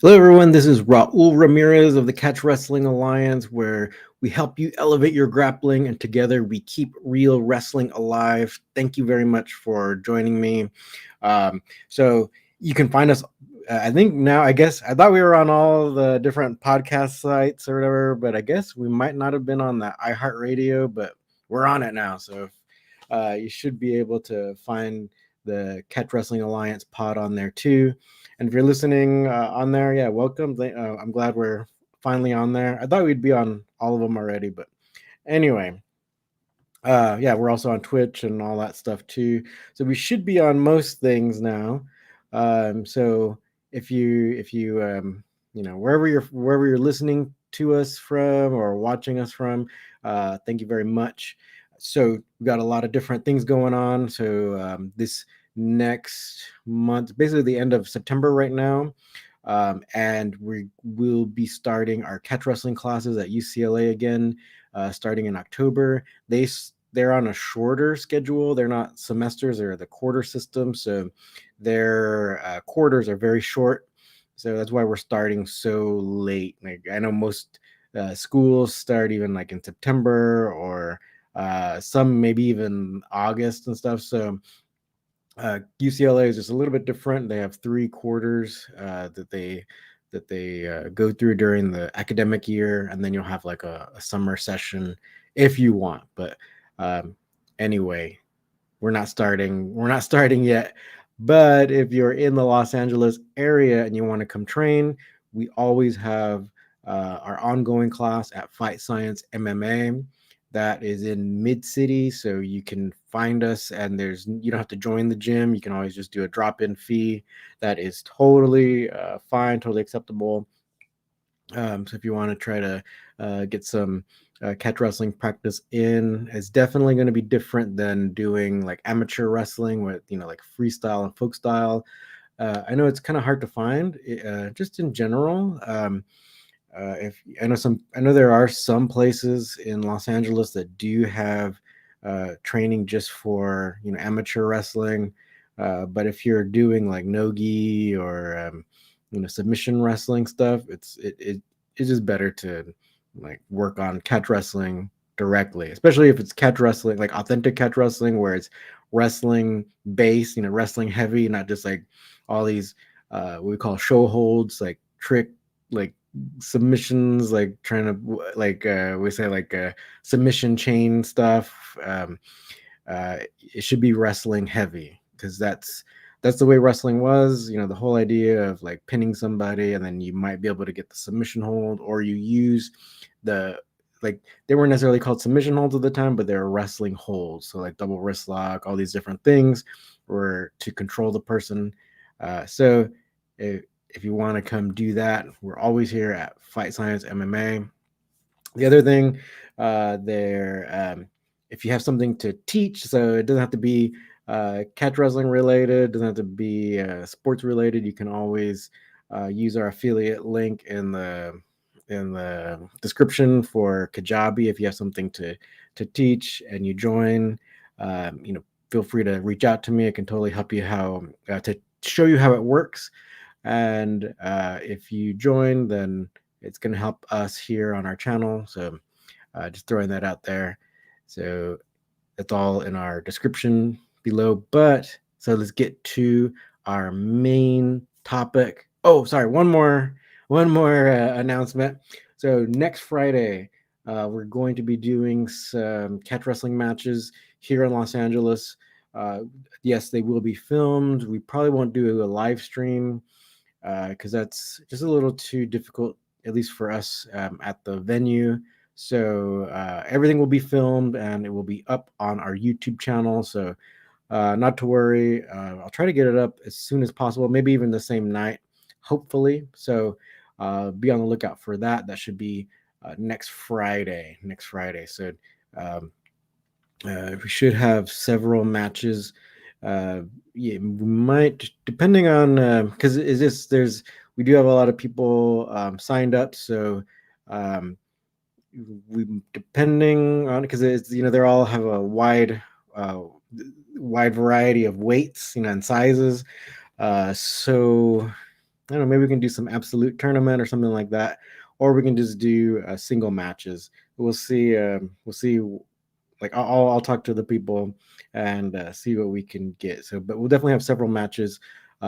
Hello, everyone. This is Raul Ramirez of the Catch Wrestling Alliance, where we help you elevate your grappling and together we keep real wrestling alive. Thank you very much for joining me. So you can find us. I think now, I guess, I thought we were on all the different podcast sites or whatever, but I guess we might not have been on the iHeartRadio, but we're on it now. So you should be able to find the Catch Wrestling Alliance pod on there too. And if you're listening on there, yeah, welcome. I'm glad we're finally on there. I thought we'd be on all of them already, but anyway, yeah, we're also on Twitch and all that stuff too. So we should be on most things now. So if you wherever you're listening to us from or watching us from, thank you very much. So we've got a lot of different things going on. So this next month, basically the end of September right now. And we will be starting our catch wrestling classes at UCLA again, starting in October. They're on a shorter schedule. They're not semesters; they're the quarter system. So their quarters are very short. So that's why we're starting so late. Like I know most schools start even like in September or some maybe even August and stuff. So UCLA is just a little bit different. They have three quarters that they go through during the academic year, and then you'll have like a summer session if you want. But um, anyway, we're not starting yet. But if you're in the Los Angeles area and you want to come train, we always have our ongoing class at Fight Science MMA. That is in Mid City, so you can find us, and you don't have to join the gym. You can always just do a drop-in fee. That is totally fine, totally acceptable. So if you want to try to get some catch wrestling practice in, it's definitely going to be different than doing like amateur wrestling with like freestyle and folk style. I know it's kind of hard to find, just in general. If I know there are some places in Los Angeles that do have training just for amateur wrestling. But if you're doing like nogi or submission wrestling stuff, it's just better to like work on catch wrestling directly, especially if it's catch wrestling, like authentic catch wrestling, where it's wrestling base, wrestling heavy, not just like all these what we call show holds, like trick, like submissions, like trying to like we say like submission chain stuff. It should be wrestling heavy because that's the way wrestling was. The whole idea of like pinning somebody and then you might be able to get the submission hold, or you use the like they weren't necessarily called submission holds at the time, but they were wrestling holds. So like double wrist lock, all these different things were to control the person. So if you want to come do that, we're always here at Fight Science MMA. The other thing there, if you have something to teach, so it doesn't have to be catch wrestling related, doesn't have to be sports related. You can always use our affiliate link in the description for Kajabi if you have something to teach and you join. Feel free to reach out to me. I can totally help you how to show you how it works. And if you join, then it's going to help us here on our channel. So just throwing that out there. So it's all in our description below. But so let's get to our main topic. Oh, sorry, one more announcement. So next Friday, we're going to be doing some catch wrestling matches here in Los Angeles. Yes, they will be filmed. We probably won't do a live stream because that's just a little too difficult, at least for us at the venue. So everything will be filmed and it will be up on our YouTube channel. So not to worry. I'll try to get it up as soon as possible, maybe even the same night, hopefully. So be on the lookout for that. That should be next Friday. Next Friday. So um, we should have several matches. Yeah, we might, depending on because is this there's we do have a lot of people signed up, so um, we depending on because it's they all have a uh, wide variety of weights and sizes. So I don't know, maybe we can do some absolute tournament or something like that, or we can just do single matches. We'll see. We'll see. Like I'll talk to the people and see what we can get. So, but we'll definitely have several matches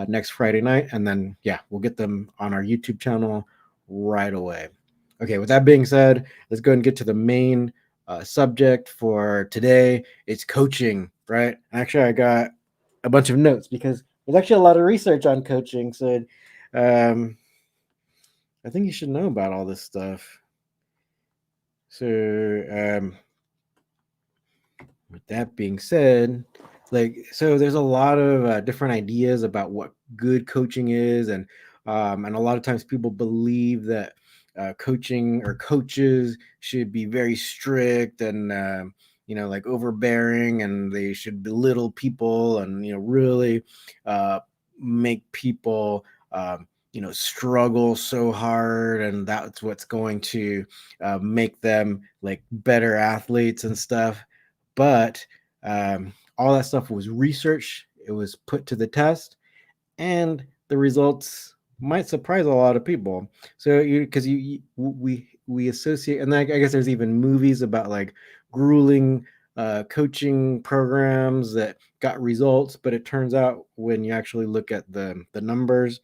next Friday night, and then yeah, we'll get them on our YouTube channel right away. Okay, with that being said, let's go and get to the main subject for today. It's coaching, right? Actually, I got a bunch of notes because there's actually a lot of research on coaching. So, um, I think you should know about all this stuff. So, with that being said, so there's a lot of different ideas about what good coaching is, and a lot of times people believe that coaching or coaches should be very strict and like overbearing, and they should belittle people and really uh, make people struggle so hard, and that's what's going to make them like better athletes and stuff. But all that stuff was researched, it was put to the test, and the results might surprise a lot of people. So because we associate, and I guess there's even movies about like grueling coaching programs that got results, but it turns out when you actually look at the numbers,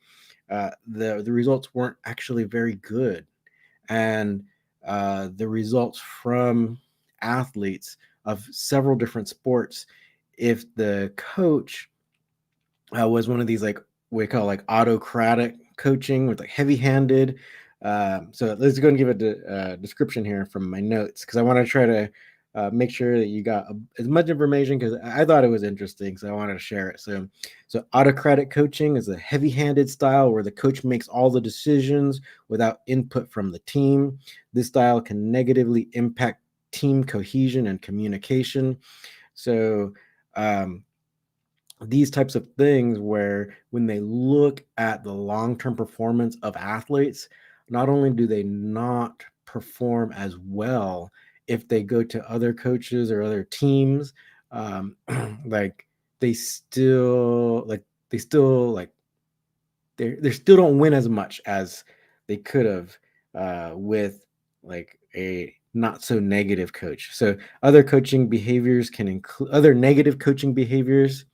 the results weren't actually very good. And the results from athletes of several different sports, if the coach was one of these like we call like autocratic coaching with like heavy-handed. So let's go and give a description here from my notes because I want to try to make sure that you got as much information because I thought it was interesting, so I wanted to share it. So autocratic coaching is a heavy-handed style where the coach makes all the decisions without input from the team. This style can negatively impact team cohesion and communication. So um, these types of things where when they look at the long-term performance of athletes, not only do they not perform as well if they go to other coaches or other teams, like they still like they still don't win as much as they could have with like a not so negative coach. So other negative coaching behaviors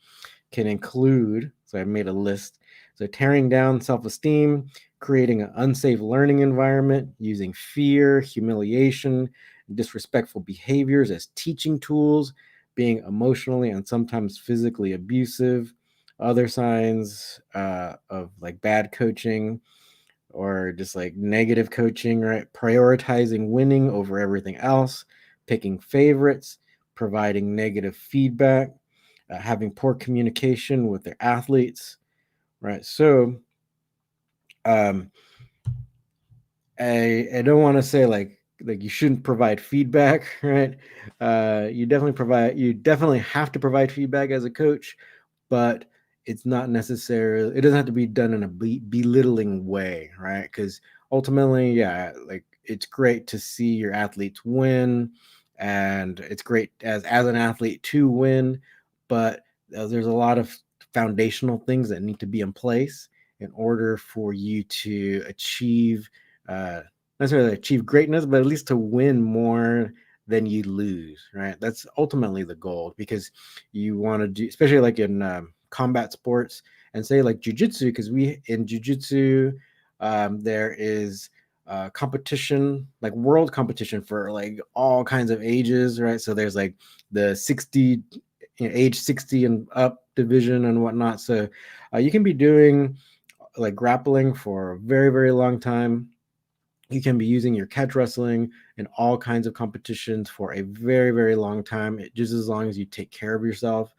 can include, so I made a list. So tearing down self-esteem, creating an unsafe learning environment, using fear, humiliation, disrespectful behaviors as teaching tools, being emotionally and sometimes physically abusive. Other signs of like bad coaching or just like negative coaching, right? Prioritizing winning over everything else, picking favorites, providing negative feedback, having poor communication with their athletes, right? So, um, I don't want to say like you shouldn't provide feedback, right? You definitely have to provide feedback as a coach, but it's not necessarily it doesn't have to be done in a belittling way, right? Because ultimately, yeah, like it's great to see your athletes win, and it's great as an athlete to win, but there's a lot of foundational things that need to be in place in order for you to achieve uh necessarily achieve greatness, but at least to win more than you lose, right? That's ultimately the goal because you want to do, especially like in combat sports and say like jujitsu, because we in jujitsu, there is competition, like world competition for like all kinds of ages, right? So there's like the 60, age 60 and up division and whatnot. So you can be doing like grappling for a very, very long time. You can be using your catch wrestling in all kinds of competitions for a very, very long time, just as long as you take care of yourself.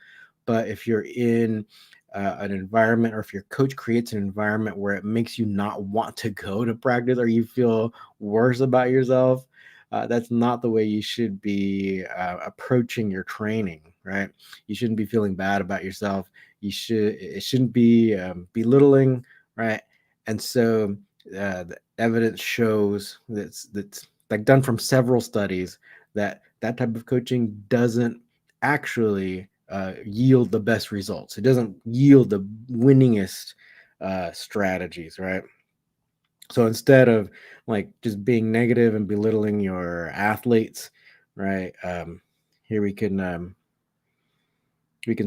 But if you're in an environment, or if your coach creates an environment where it makes you not want to go to practice, or you feel worse about yourself, that's not the way you should be approaching your training, right? You shouldn't be feeling bad about yourself. It shouldn't be belittling, right? And so the evidence shows that's like done from several studies that that type of coaching doesn't actually yield the best results. It doesn't yield the winningest strategies, right? So instead of like just being negative and belittling your athletes, right? Here we can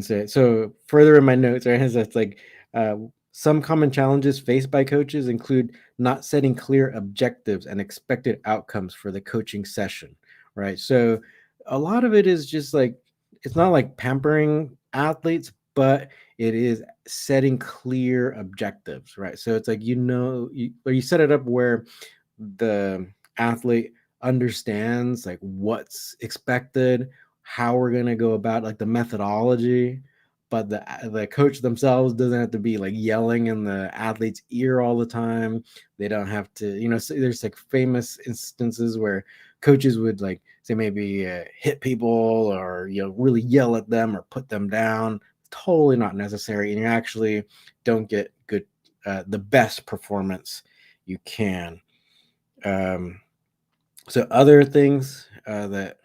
say so further in my notes, right? Is that's like uh, some common challenges faced by coaches include not setting clear objectives and expected outcomes for the coaching session, right? So a lot of it is just like it's not like pampering athletes, but it is setting clear objectives, right? So it's like or you set it up where the athlete understands like what's expected, how we're going to go about like the methodology, but the coach themselves doesn't have to be like yelling in the athlete's ear all the time. They don't have to, so there's like famous instances where coaches would like say maybe hit people or really yell at them or put them down. Totally not necessary, and you actually don't get good the best performance you can. um, so other things that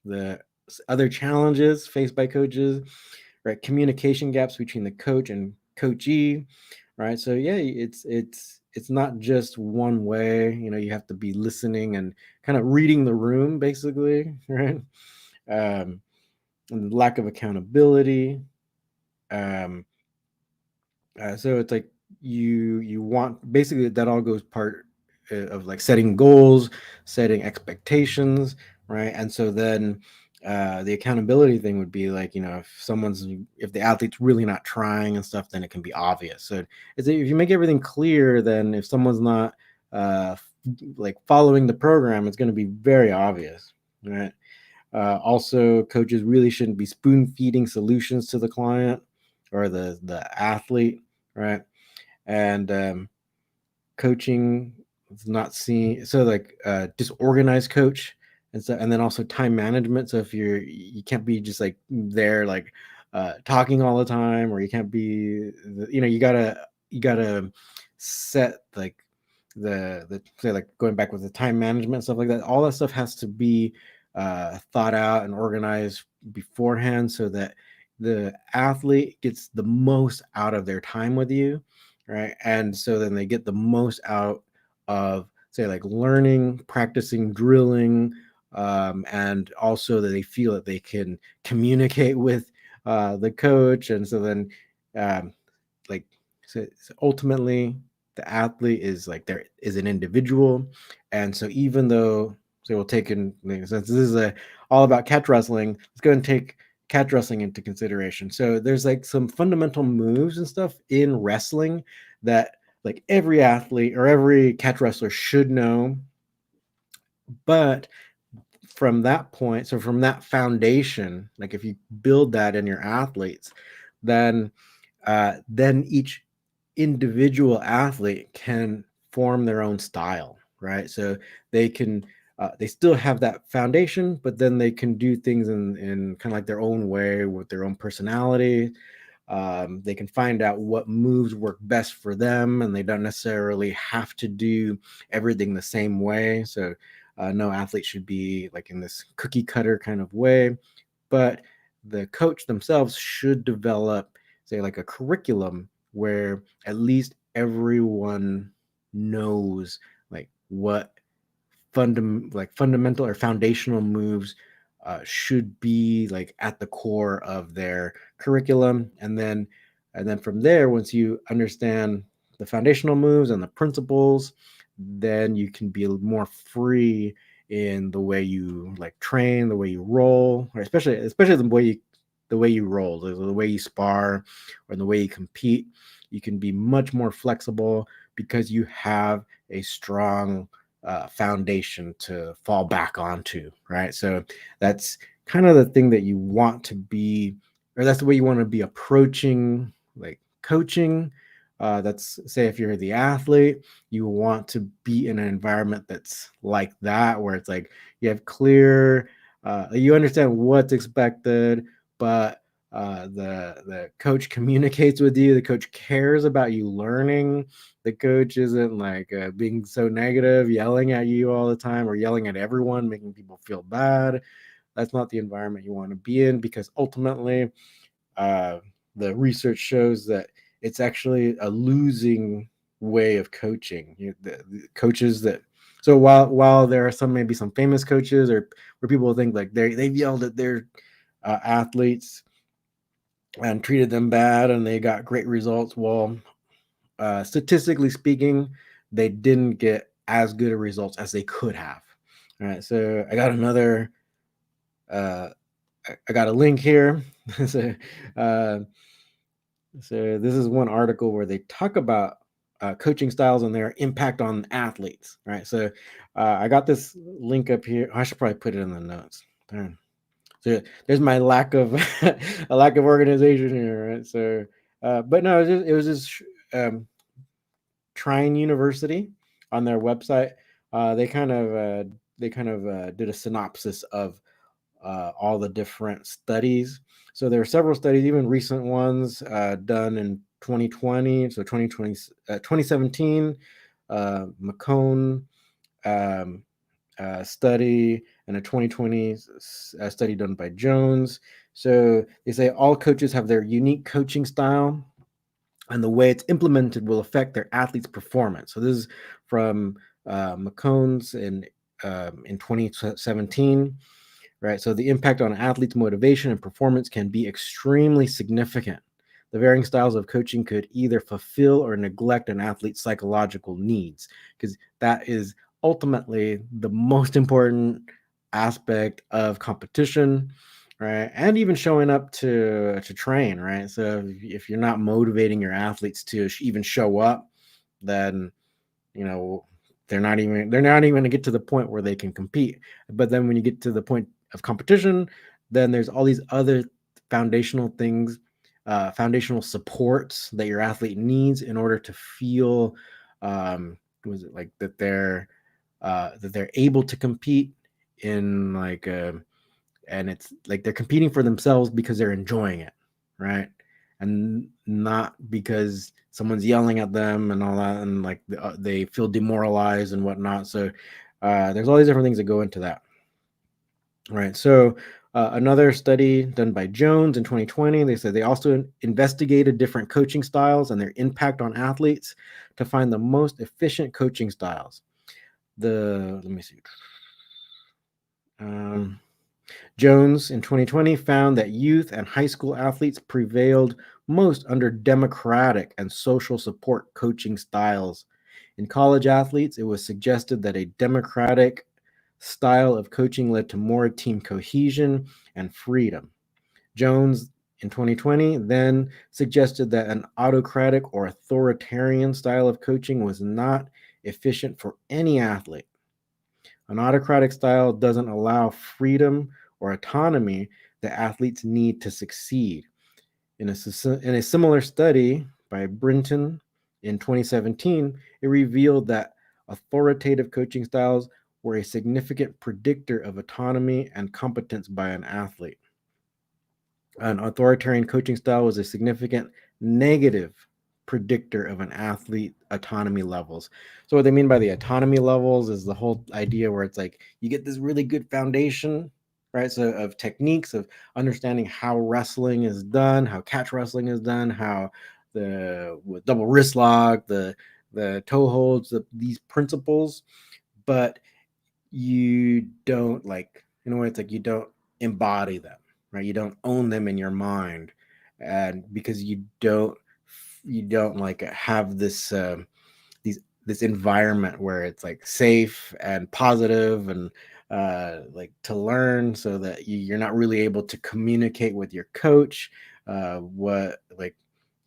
the other challenges faced by coaches, right? Communication gaps between the coach and coachee, right? So yeah, it's not just one way. You have to be listening and kind of reading the room, basically, right? And lack of accountability. Um, so it's like you want basically that all goes part of like setting goals, setting expectations, right? And so then the accountability thing would be like if the athlete's really not trying and stuff, then it can be obvious. So if you make everything clear, then if someone's not like following the program, it's going to be very obvious, right? Also, coaches really shouldn't be spoon feeding solutions to the client or the athlete, right? And coaching is not seen so like disorganized coach, and then also time management. So if you can't be just like there like talking all the time, or you can't be you gotta set like the say like going back with the time management stuff like that. All that stuff has to be thought out and organized beforehand so that the athlete gets the most out of their time with you, right? And so then they get the most out of say like learning, practicing, drilling, and also that they feel that they can communicate with the coach. And so then um, like so ultimately the athlete is like there is an individual. And so even though so we'll take in since this is all about catch wrestling, let's go and take catch wrestling into consideration. So there's like some fundamental moves and stuff in wrestling that like every athlete or every catch wrestler should know. But from that point, so from that foundation, like if you build that in your athletes, then each individual athlete can form their own style, right? So they can they still have that foundation, but then they can do things in kind of like their own way with their own personality. They can find out what moves work best for them, and they don't necessarily have to do everything the same way. So no athlete should be like in this cookie cutter kind of way, but the coach themselves should develop, say, like a curriculum where at least everyone knows like what fundamental or foundational moves should be like at the core of their curriculum. And then from there, once you understand the foundational moves and the principles, then you can be more free in the way you like train, the way you roll, or especially the way you roll, the way you spar, or the way you compete. You can be much more flexible because you have a strong foundation to fall back onto, right? So that's kind of the thing that you want to be, or that's the way you want to be approaching like coaching. That's say if you're the athlete, you want to be in an environment that's like that, where it's like you have clear, you understand what's expected, but the coach communicates with you. The coach cares about you learning. The coach isn't like being so negative, yelling at you all the time, or yelling at everyone, making people feel bad. That's not the environment you want to be in, because ultimately, uh, the research shows that it's actually a losing way of coaching. The coaches that, so while there are maybe some famous coaches, or where people think like they've yelled at their athletes and treated them bad and they got great results. Well, statistically speaking, they didn't get as good of results as they could have. All right, so I got another. I got a link here. so, uh, so this is one article where they talk about coaching styles and their impact on athletes. Right. So I got this link up here. I should probably put it in the notes. Darn. So there's my lack of a lack of organization here. Right. So, but no, it was just Trine University on their website. They kind of did a synopsis of all the different studies. So there are several studies, even recent ones done in 2020, so 2017, McCone um, study, and a 2020 study done by Jones. So they say all coaches have their unique coaching style, and the way it's implemented will affect their athletes' performance. So this is from McCone's in 2017. Right. So the impact on athletes' motivation and performance can be extremely significant. The varying styles of coaching could either fulfill or neglect an athlete's psychological needs, because that is ultimately the most important aspect of competition, right? And even showing up to train, right? So if you're not motivating your athletes to even show up, then you know they're not even going to get to the point where they can compete. But then when you get to the point of competition, then there's all these other foundational things, foundational supports that your athlete needs in order to feel was it like that they're able to compete in like and it's like they're competing for themselves because they're enjoying it, right? And not because someone's yelling at them and all that, and like they feel demoralized and whatnot. So there's all these different things that go into that, right? So another study done by Jones in 2020, they said they also investigated different coaching styles and their impact on athletes to find the most efficient coaching styles. Let me see. Jones in 2020 found that youth and high school athletes prevailed most under democratic and social support coaching styles. In college athletes, it was suggested that a democratic style of coaching led to more team cohesion and freedom. Jones in 2020 then suggested that an autocratic or authoritarian style of coaching was not efficient for any athlete. An autocratic style doesn't allow freedom or autonomy that athletes need to succeed. In a similar study by Brinton in 2017, it revealed that authoritative coaching styles were a significant predictor of autonomy and competence by an athlete. An authoritarian coaching style was a significant negative predictor of an athlete autonomy levels. So what they mean by the autonomy levels is the whole idea where it's like you get this really good foundation, right? So of techniques of understanding how wrestling is done, how catch wrestling is done, how the with double wrist lock, the toe holds, these principles, but you don't like, in a way, it's like you don't embody them, right? You don't own them in your mind, and because you don't like have this environment where it's like safe and positive and like to learn, so that you're not really able to communicate with your coach, what like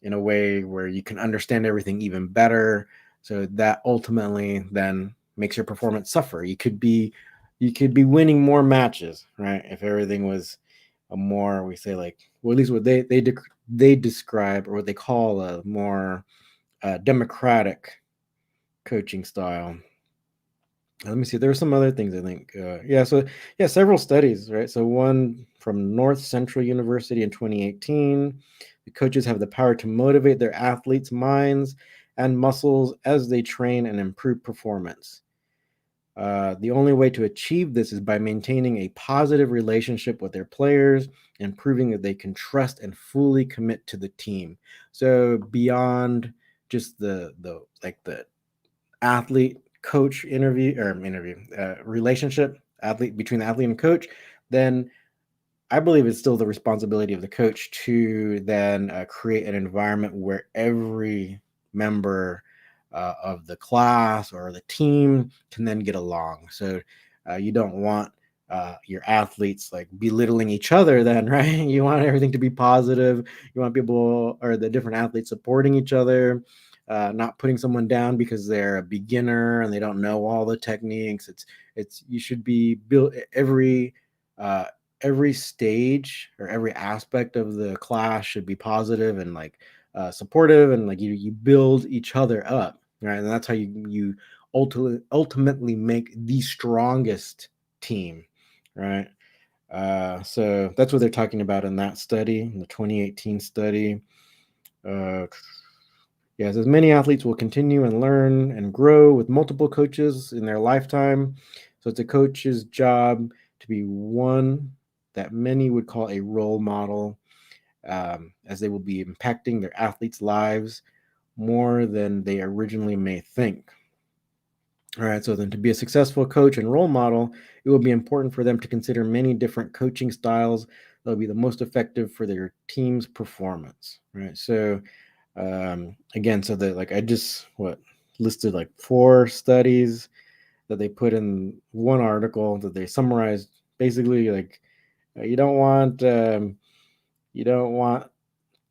in a way where you can understand everything even better. So that ultimately then makes your performance suffer. You could be winning more matches, right? If everything was a more, we say like, well, at least what they describe, or what they call a more democratic coaching style. Let me see. There were some other things I think. Several studies, right? So one from North Central University in 2018. The coaches have the power to motivate their athletes' minds and muscles as they train and improve performance. The only way to achieve this is by maintaining a positive relationship with their players and proving that they can trust and fully commit to the team. So beyond just the athlete coach relationship, athlete between the athlete and coach, then I believe it's still the responsibility of the coach to then create an environment where every member of the class or the team can then get along. So you don't want your athletes like belittling each other, then, right? You want everything to be positive. You want people or the different athletes supporting each other, not putting someone down because they're a beginner and they don't know all the techniques. It's you should be built uh, every stage or every aspect of the class should be positive and like supportive, and like you build each other up, right? And that's how you ultimately make the strongest team, right? So that's what they're talking about in that study, in the 2018 study. uh, yeah, it says many athletes will continue and learn and grow with multiple coaches in their lifetime. So it's a coach's job to be one that many would call a role model, as they will be impacting their athletes' lives more than they originally may think. All right, so then to be a successful coach and role model, it will be important for them to consider many different coaching styles that will be the most effective for their team's performance. Right. So again, so that like I just what listed like 4 studies that they put in one article that they summarized. Basically, like you don't want you don't want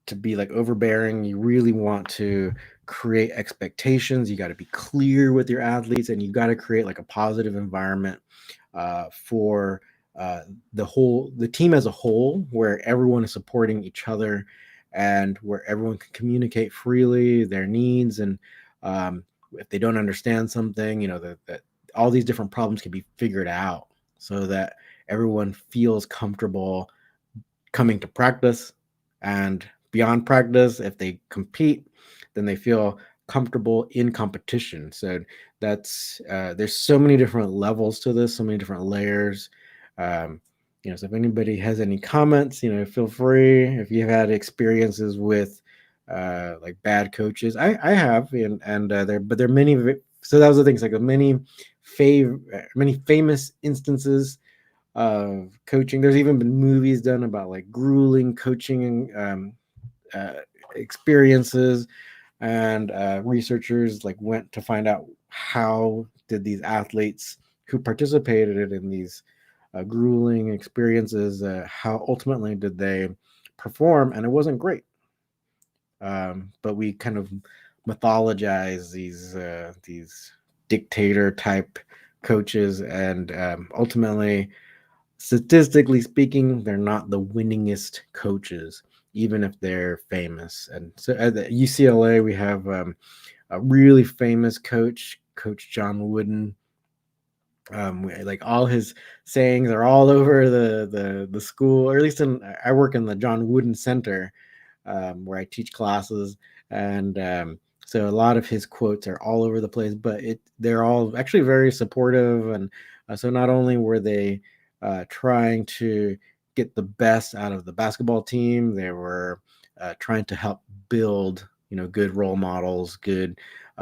to be like overbearing. You really want to create expectations. You got to be clear with your athletes, and you got to create like a positive environment for uh, the team as a whole, where everyone is supporting each other and where everyone can communicate freely their needs. And if they don't understand something, that all these different problems can be figured out so that everyone feels comfortable coming to practice, and beyond practice, if they compete, then they feel comfortable in competition. So that's there's so many different levels to this, so many different layers. um, so if anybody has any comments, feel free. If you've had experiences with like bad coaches, I have, and there are many. So that was the thing. It's like many famous instances of coaching. There's even been movies done about like grueling coaching uh, experiences, and researchers like went to find out how did these athletes who participated in these grueling experiences, how ultimately did they perform, and it wasn't great. But we kind of mythologize these dictator type coaches, and ultimately, statistically speaking, they're not the winningest coaches, even if they're famous. And so at UCLA, we have a really famous coach, Coach John Wooden. Like all his sayings are all over the school, or at least I work in the John Wooden Center, where I teach classes, and so a lot of his quotes are all over the place. But they're all actually very supportive, and so not only were they trying to get the best out of the basketball team, they were trying to help build good role models, good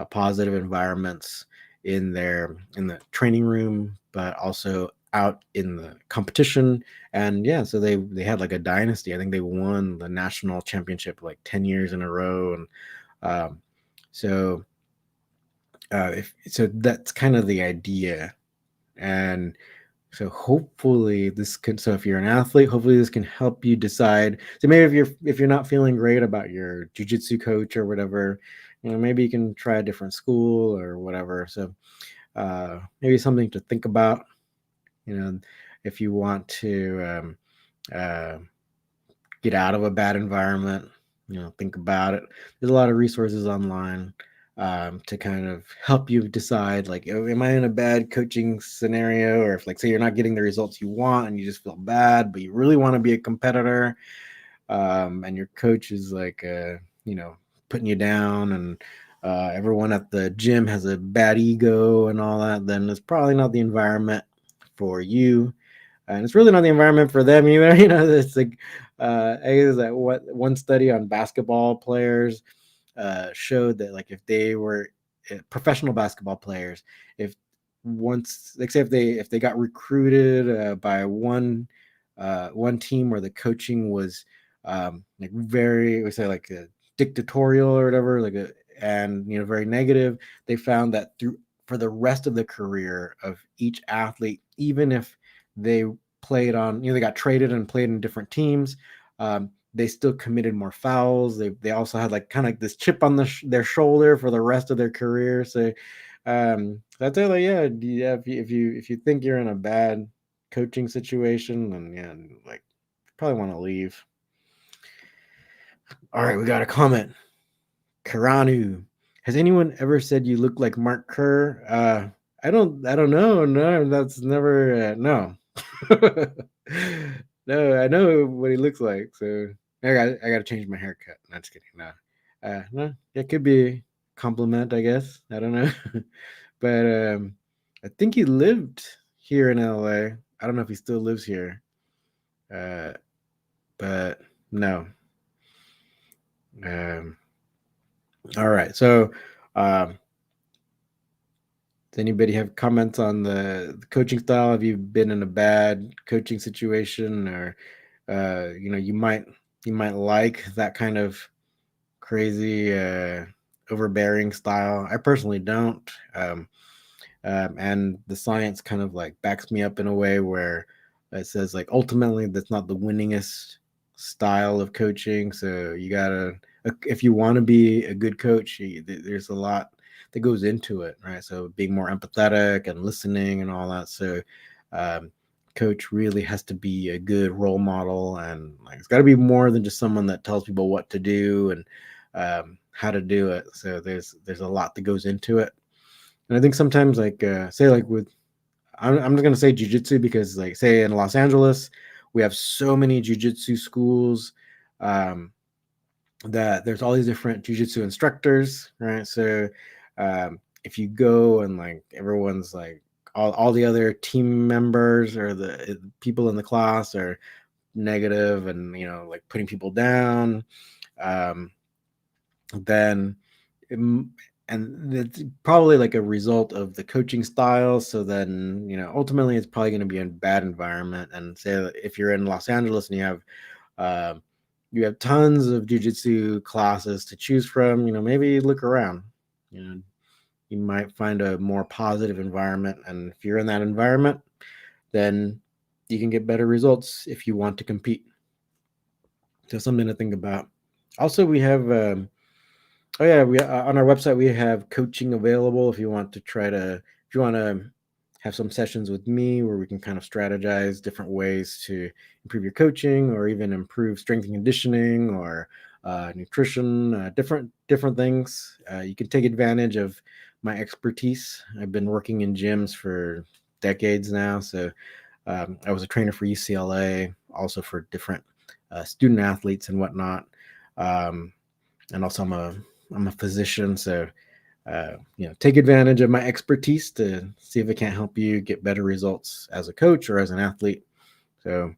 positive environments in the training room, but also out in the competition. And yeah, so they had like a dynasty. I think they won the national championship like 10 years in a row. And um, so if so that's kind of the idea. And so hopefully this can, so if you're an athlete, hopefully this can help you decide. So maybe if you're not feeling great about your jujitsu coach or whatever, maybe you can try a different school or whatever. So maybe something to think about, if you want to uh, get out of a bad environment, think about it. There's a lot of resources online to kind of help you decide, like, am I in a bad coaching scenario? Or if, like, say you're not getting the results you want and you just feel bad, but you really want to be a competitor, and your coach is like, putting you down and everyone at the gym has a bad ego and all that, then it's probably not the environment for you. And it's really not the environment for them either. It's like I guess that what one study on basketball players showed that like if they were professional basketball players, if once like say if they got recruited by one team where the coaching was like very we say like dictatorial or whatever and very negative, they found that through for the rest of the career of each athlete, even if they played on they got traded and played in different teams, they still committed more fouls. They also had like kind of like this chip on their shoulder for the rest of their career. So that's it. Like yeah, if you think you're in a bad coaching situation, then yeah, like probably want to leave. All right, we got a comment. Karanu, has anyone ever said you look like Mark Kerr? I don't know. No, that's never no. No, I know what he looks like. So I got to change my haircut. No, just kidding. No, no, it could be a compliment, I guess. I don't know, but I think he lived here in LA. I don't know if he still lives here, uh, but no. Um, all right, so um, does anybody have comments on the coaching style? Have you been in a bad coaching situation, or you might like that kind of crazy, overbearing style? I personally don't, and the science kind of like backs me up in a way where it says like ultimately that's not the winningest style of coaching. So you gotta if you want to be a good coach, there's a lot that goes into it, right? So being more empathetic and listening and all that. So um, coach really has to be a good role model, and like it's got to be more than just someone that tells people what to do and how to do it. So there's a lot that goes into it, and I think sometimes like say like with I'm just gonna say jujitsu because like say in Los Angeles we have so many jujitsu schools. Um, that there's all these different jujitsu instructors, right? So if you go and like everyone's like all the other team members or the people in the class are negative and like putting people down, um, then and it's probably like a result of the coaching style. So then ultimately it's probably going to be a bad environment. And say if you're in Los Angeles and uh, you have tons of jujitsu classes to choose from, maybe look around. You know, you might find a more positive environment, and if you're in that environment, then you can get better results if you want to compete. So something to think about. Also, we have oh yeah, we on our website we have coaching available if you want to if you want to have some sessions with me where we can kind of strategize different ways to improve your coaching or even improve strength and conditioning or nutrition, different things. You can take advantage of my expertise. I've been working in gyms for decades now, so I was a trainer for UCLA, also for different student athletes and whatnot. Um, and also I'm a physician, so take advantage of my expertise to see if it can't help you get better results as a coach or as an athlete. So,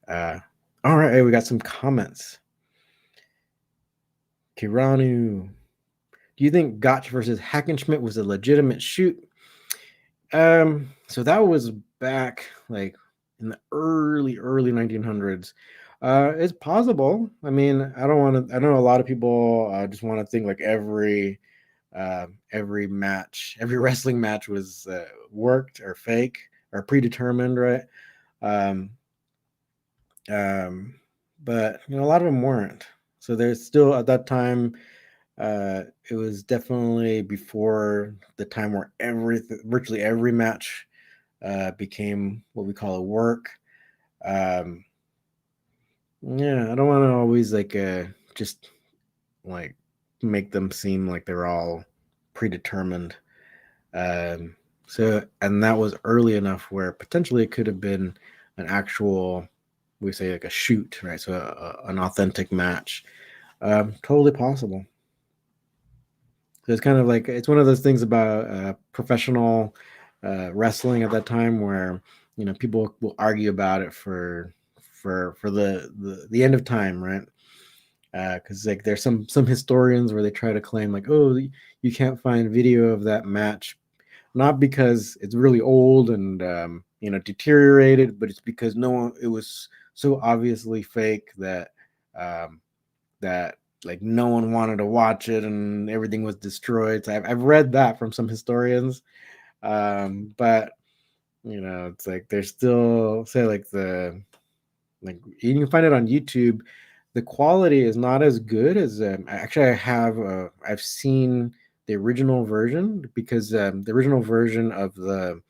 all right, hey, we got some comments. Kiranu, do you think Gotch versus Hackenschmidt was a legitimate shoot? So that was back like in the early 1900s. It's possible. I mean, I don't want to. I know a lot of people just want to think like every match, every wrestling match was worked or fake or predetermined, right? Um, um, but a lot of them weren't. So there's still at that time. It was definitely before the time where virtually every match became what we call a work. Um, yeah, I don't want to always like just like make them seem like they're all predetermined. Um, and that was early enough where potentially it could have been an actual, we say like a shoot, right? So an authentic match. Totally possible. So it's kind of like it's one of those things about professional wrestling at that time where people will argue about it for the end of time, right? Because like there's some historians where they try to claim like, oh, you can't find video of that match, not because it's really old and deteriorated, but it's because no one, it was so obviously fake um, that like no one wanted to watch it and everything was destroyed. So I've read that from some historians, but it's like there's still say like like you can find it on YouTube. The quality is not as good as actually I've seen the original version because the original version of the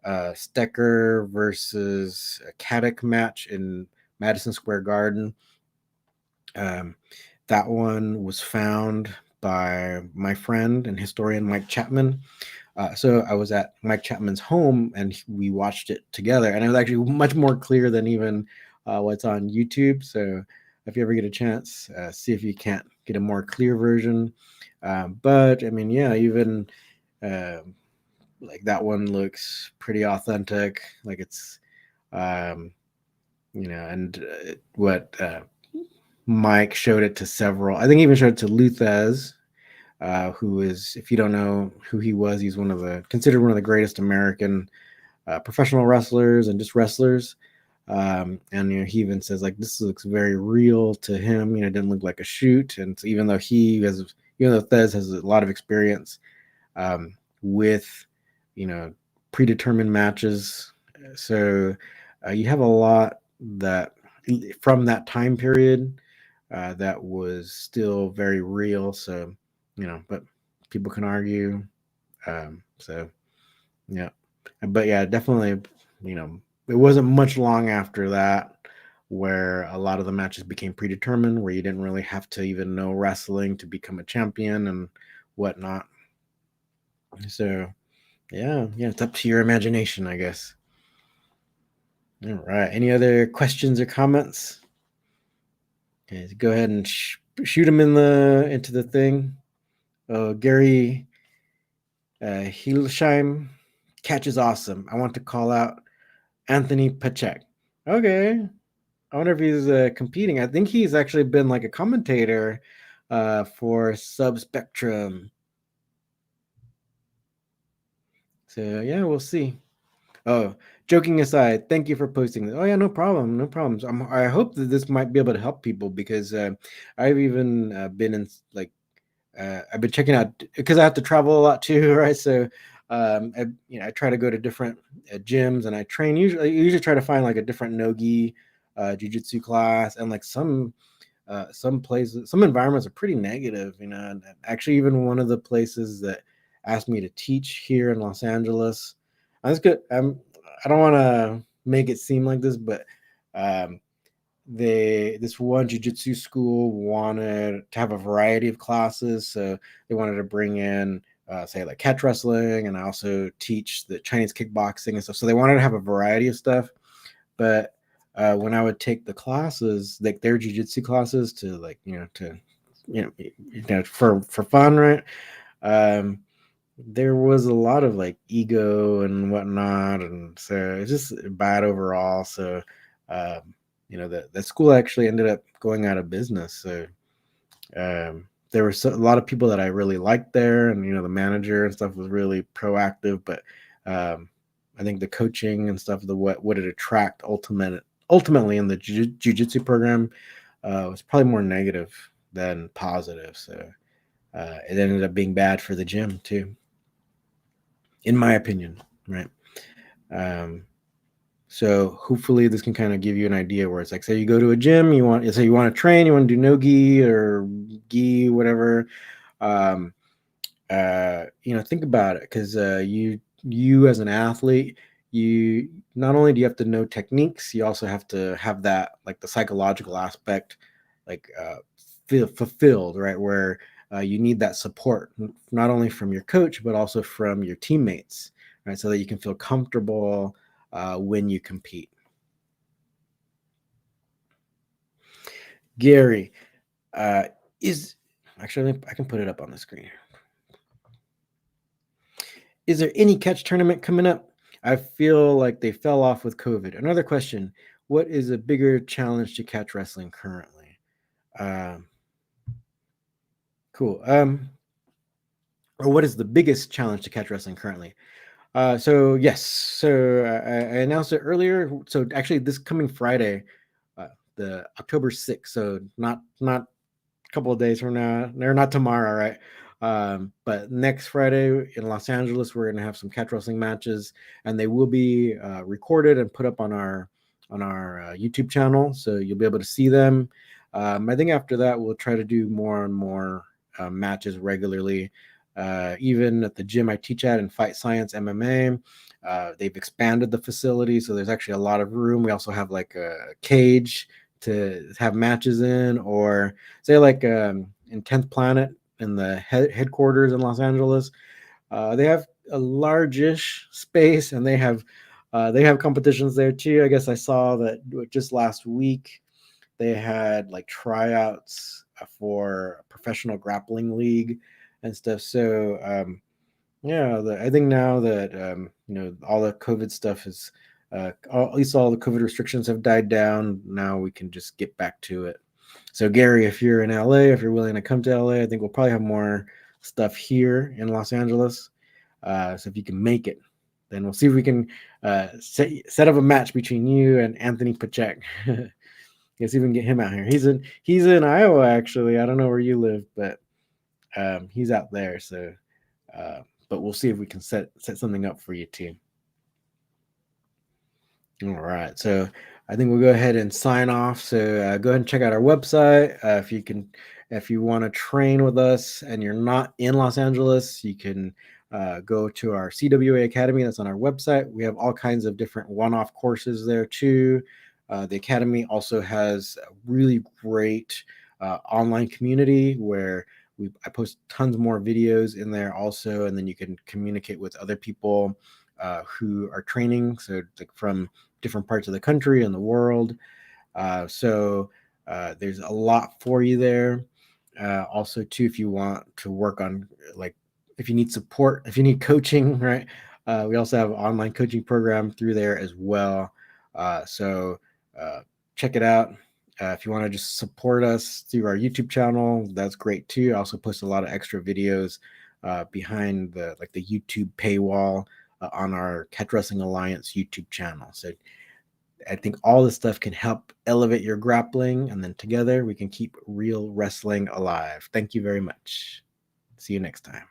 Stecker versus Caddick match in Madison Square Garden. Um, that one was found by my friend and historian Mike Chapman. So I was at Mike Chapman's home and we watched it together, and it was actually much more clear than even what's on YouTube. So if you ever get a chance, see if you can't get a more clear version. But I mean, yeah, even uh, like that one looks pretty authentic. Like it's, um, and what Mike showed it to several. I think he even showed it to Luthez, who is, if you don't know who he was, he's considered one of the greatest American professional wrestlers and just wrestlers. And he even says like this looks very real to him. It didn't look like a shoot. And so even though Thez has a lot of experience with predetermined matches, so you have a lot that from that time period that was still very real. So but people can argue. So yeah, but yeah, definitely, it wasn't much long after that where a lot of the matches became predetermined, where you didn't really have to even know wrestling to become a champion and whatnot. So yeah, it's up to your imagination, I guess. All right. Any other questions or comments? Okay, so go ahead and shoot them into the thing. Oh, Gary Hilsheim, catch is awesome. I want to call out Anthony Pachek. Okay. I wonder if he's competing. I think he's actually been like a commentator for Subspectrum. So yeah, we'll see. Oh, joking aside, thank you for posting this. Oh yeah, no problem, no problems. I hope that this might be able to help people because I've even been in like I've been checking out because I have to travel a lot too, right? So I try to go to different gyms and I train. Usually try to find like a different nogi jujitsu class, and like some places, some environments are pretty negative. And actually, even one of the places that asked me to teach here in Los Angeles, that's good. I don't want to make it seem like this, but um, this one jiu-jitsu school wanted to have a variety of classes, so they wanted to bring in say like catch wrestling, and I also teach the Chinese kickboxing and stuff, so they wanted to have a variety of stuff. But when I would take the classes, like their jiu-jitsu classes, to like for fun, right? um there was a lot of like ego and whatnot, and so it's just bad overall. So the school actually ended up going out of business. So there were a lot of people that I really liked there, and the manager and stuff was really proactive, but I think the coaching and stuff, the what would it attract ultimately in the jiu-jitsu program was probably more negative than positive. So it ended up being bad for the gym too, in my opinion, right? Um, so hopefully this can kind of give you an idea where it's like, say you go to a gym, you want to train, you want to do no gi or gi, whatever. Um, think about it, because you as an athlete, you not only do you have to know techniques, you also have to have that like the psychological aspect, like feel fulfilled, right? Where you need that support not only from your coach but also from your teammates, right? So that you can feel comfortable when you compete. Gary, uh, is actually I can put it up on the screen. Is there any catch tournament coming up? I feel like they fell off with COVID. Another question: what is a bigger challenge to catch wrestling currently? Um, cool. Or what is the biggest challenge to catch wrestling currently? So yes, so I announced it earlier. So actually, this coming Friday, the October 6th. So not couple of days from now. They're not tomorrow, right? But next Friday in Los Angeles, we're gonna have some catch wrestling matches, and they will be recorded and put up on our YouTube channel, so you'll be able to see them. I think after that, we'll try to do more and more matches regularly. Even at the gym I teach at in Fight Science MMA, they've expanded the facility, so there's actually a lot of room. We also have like a cage to have matches in, or say like in 10th Planet in the headquarters in Los Angeles. They have a largish space, and they have competitions there too. I guess I saw that just last week they had like tryouts for a professional grappling league and stuff. So yeah, I think now that all the COVID stuff is, at least all the COVID restrictions have died down. Now we can just get back to it. So Gary, if you're in LA, if you're willing to come to LA, I think we'll probably have more stuff here in Los Angeles. So if you can make it, then we'll see if we can set up a match between you and Anthony Pachek. See if we can get him out here. He's in Iowa actually. I don't know where you live, but he's out there. So. But we'll see if we can set something up for you too. All right, so I think we'll go ahead and sign off. So go ahead and check out our website. If you want to train with us and you're not in Los Angeles, you can go to our CWA Academy. That's on our website. We have all kinds of different one-off courses there too. The Academy also has a really great online community where I post tons more videos in there also, and then you can communicate with other people who are training, so like from different parts of the country and the world. So there's a lot for you there. Also, too, if you want to work on, like, if you need support, if you need coaching, right? We also have an online coaching program through there as well. So check it out. If you want to just support us through our YouTube channel, that's great too. I also post a lot of extra videos behind the YouTube paywall on our Catch Wrestling Alliance YouTube channel. So I think all this stuff can help elevate your grappling, and then together we can keep real wrestling alive. Thank you very much. See you next time.